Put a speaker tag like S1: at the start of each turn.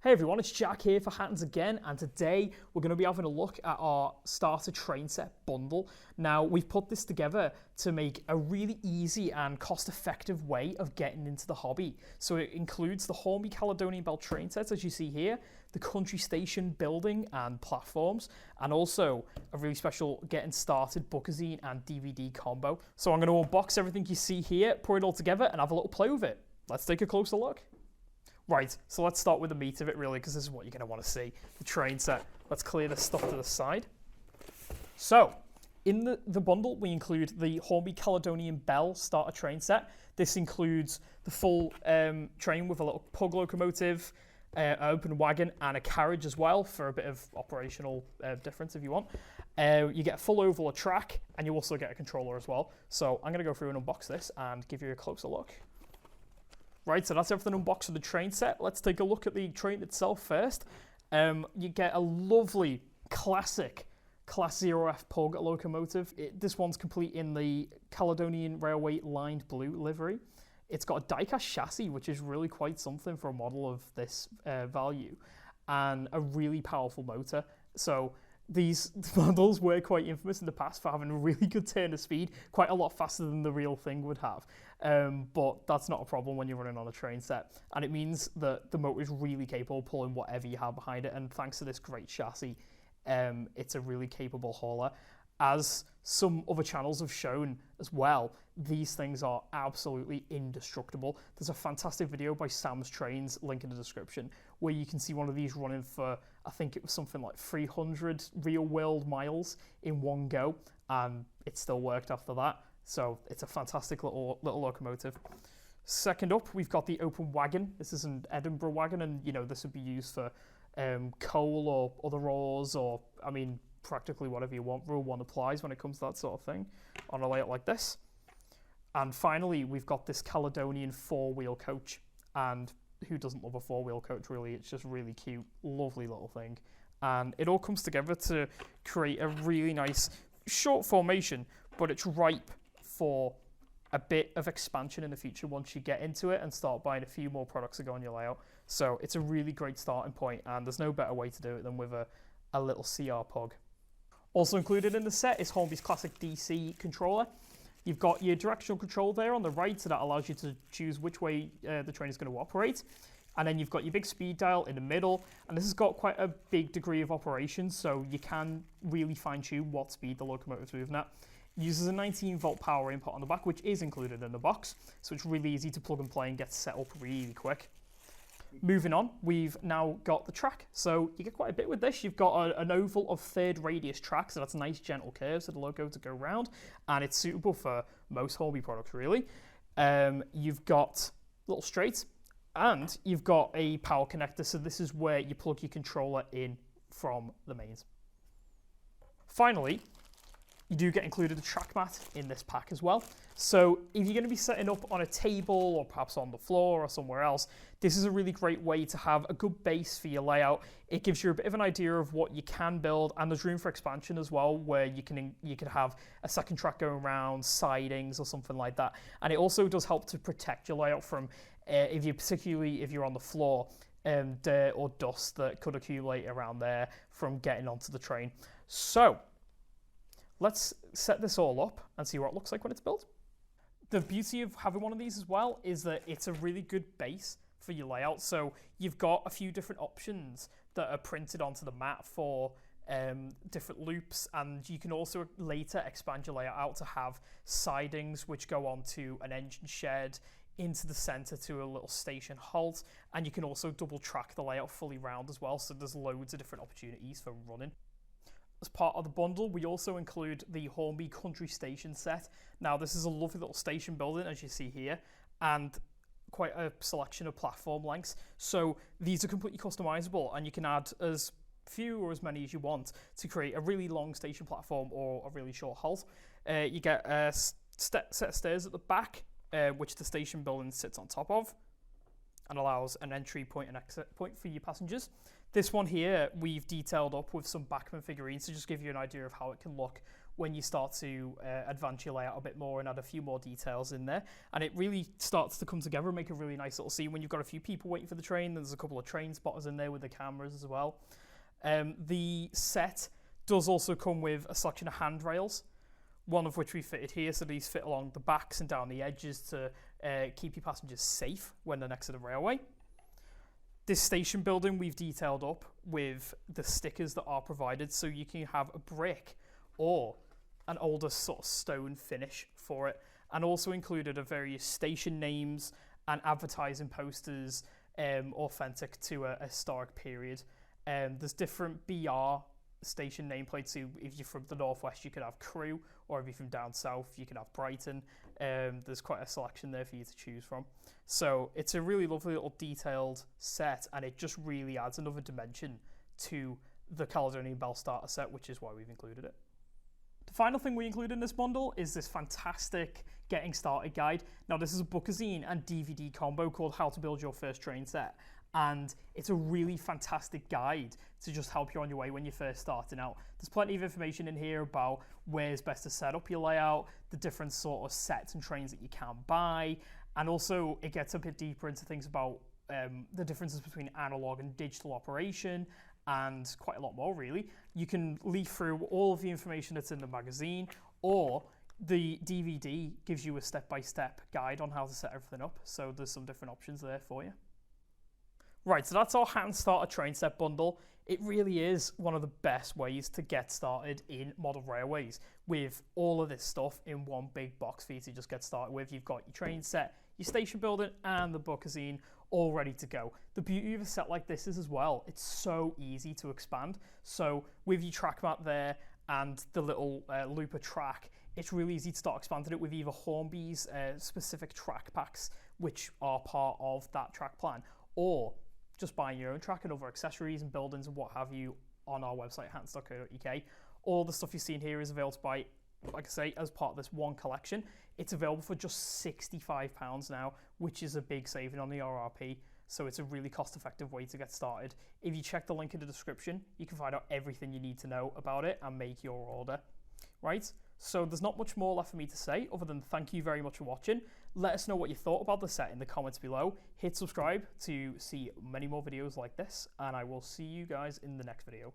S1: Hey everyone, it's Jack here for Hattons again, and today we're going to be having a look at our starter train set bundle. Now, we've put this together to make a really easy and cost-effective way of getting into the hobby. So it includes the Hornby Caledonian Belle train sets, as you see here, the country station building and platforms, and also a really special getting started bookazine and DVD combo. So I'm going to unbox everything you see here, put it all together, and have a little play with it. Let's take a closer look. Right, so let's start with the meat of it really, because this is what you're going to want to see, the train set. Let's clear this stuff to the side. So, in the bundle, we include the Hornby Caledonian Belle starter train set. This includes the full train with a little pug locomotive, an open wagon, and a carriage as well for a bit of operational difference if you want. You get a full oval of track, and you also get a controller as well. So, I'm going to go through and unbox this and give you a closer look. Right, so that's everything unboxed for the train set. Let's take a look at the train itself first. You get a lovely, classic Class 0F Pug locomotive. This one's complete in the Caledonian Railway lined blue livery. It's got a die-cast chassis, which is really quite something for a model of this value, and a really powerful motor. So these models were quite infamous in the past for having a really good turn of speed, quite a lot faster than the real thing would have. But that's not a problem when you're running on a train set. And it means that the motor is really capable of pulling whatever you have behind it. And thanks to this great chassis, it's a really capable hauler. As some other channels have shown as well, these things are absolutely indestructible. There's a fantastic video by Sam's Trains, link in the description, where you can see one of these running for, I think it was something like 300 real-world miles in one go, and it still worked after that. So it's a fantastic little locomotive. Second up, we've got the open wagon. This is an Edinburgh wagon, and this would be used for coal or other ores, or practically whatever you want. Rule 1 applies when it comes to that sort of thing on a layout like this. And finally, we've got this Caledonian 4-wheel coach. And who doesn't love a 4-wheel coach, really? It's just really cute, lovely little thing. And it all comes together to create a really nice short formation, but it's ripe for a bit of expansion in the future once you get into it and start buying a few more products to go on your layout. So it's a really great starting point, and there's no better way to do it than with a little CR Pug. Also included in the set is Hornby's classic DC controller. You've got your directional control there on the right, so that allows you to choose which way the train is going to operate. And then you've got your big speed dial in the middle, and this has got quite a big degree of operation, so you can really fine-tune what speed the locomotive's moving at. It uses a 19-volt power input on the back, which is included in the box, so it's really easy to plug and play and get set up really quick. Moving on, we've now got the track. So you get quite a bit with this. You've got an oval of third radius track, so that's nice gentle curves for the logo to go round, and it's suitable for most Hornby products, really. You've got little straights, and you've got a power connector, so this is where you plug your controller in from the mains. Finally, you do get included a track mat in this pack as well. So if you're going to be setting up on a table or perhaps on the floor or somewhere else, this is a really great way to have a good base for your layout. It gives you a bit of an idea of what you can build, and there's room for expansion as well, where you can have a second track going around, sidings or something like that. And it also does help to protect your layout from, particularly if you're on the floor, dirt or dust that could accumulate around there from getting onto the train. So let's set this all up and see what it looks like when it's built. The beauty of having one of these as well is that it's a really good base for your layout. So you've got a few different options that are printed onto the mat for different loops, and you can also later expand your layout out to have sidings which go onto an engine shed, into the center to a little station halt, and you can also double track the layout fully round as well, so there's loads of different opportunities for running. As part of the bundle, we also include the Hornby Country Station set. Now, this is a lovely little station building, as you see here, and quite a selection of platform lengths. So these are completely customizable, and you can add as few or as many as you want to create a really long station platform or a really short halt. You get a set of stairs at the back, which the station building sits on top of. and allows an entry point and exit point for your passengers. This one here we've detailed up with some backman figurines to just give you an idea of how it can look when you start to advance your layout a bit more and add a few more details in there. And it really starts to come together and make a really nice little scene when you've got a few people waiting for the train. There's a couple of train spotters in there with the cameras as well. The set does also come with a selection of handrails, one of which we fitted here, so these fit along the backs and down the edges to keep your passengers safe when they're next to the railway. This station building we've detailed up with the stickers that are provided, so you can have a brick or an older sort of stone finish for it, and also included are various station names and advertising posters authentic to a historic period. There's different BR station nameplates, so if you're from the northwest you could have Crewe, or if you're from down south you could have Brighton. There's quite a selection there for you to choose from, so it's a really lovely little detailed set, and it just really adds another dimension to the Caledonian Belle starter set, which is why we've included it. The final thing we include in this bundle is this fantastic getting started guide. Now this is a bookazine and DVD combo called How to Build Your First Train Set, and it's a really fantastic guide to just help you on your way when you're first starting out. There's plenty of information in here about where's best to set up your layout, the different sort of sets and trains that you can buy, and also it gets a bit deeper into things about the differences between analog and digital operation, and quite a lot more really. You can leaf through all of the information that's in the magazine, or the DVD gives you a step-by-step guide on how to set everything up, so there's some different options there for you. Right, so that's our Hattons Starter Train Set Bundle. It really is one of the best ways to get started in model railways, with all of this stuff in one big box for you to just get started with. You've got your train set, your station building, and the bookazine all ready to go. The beauty of a set like this is as well, it's so easy to expand. So with your track map there and the little looper track, it's really easy to start expanding it with either Hornby's specific track packs, which are part of that track plan, or just buying your own track and other accessories and buildings and what have you on our website, hattons.co.uk. All the stuff you're seeing here is available to buy, like I say, as part of this one collection. It's available for just £65 now, which is a big saving on the RRP, so it's a really cost-effective way to get started. If you check the link in the description, you can find out everything you need to know about it and make your order. Right, so there's not much more left for me to say other than thank you very much for watching. Let us know what you thought about the set in the comments below. Hit subscribe to see many more videos like this, and I will see you guys in the next video.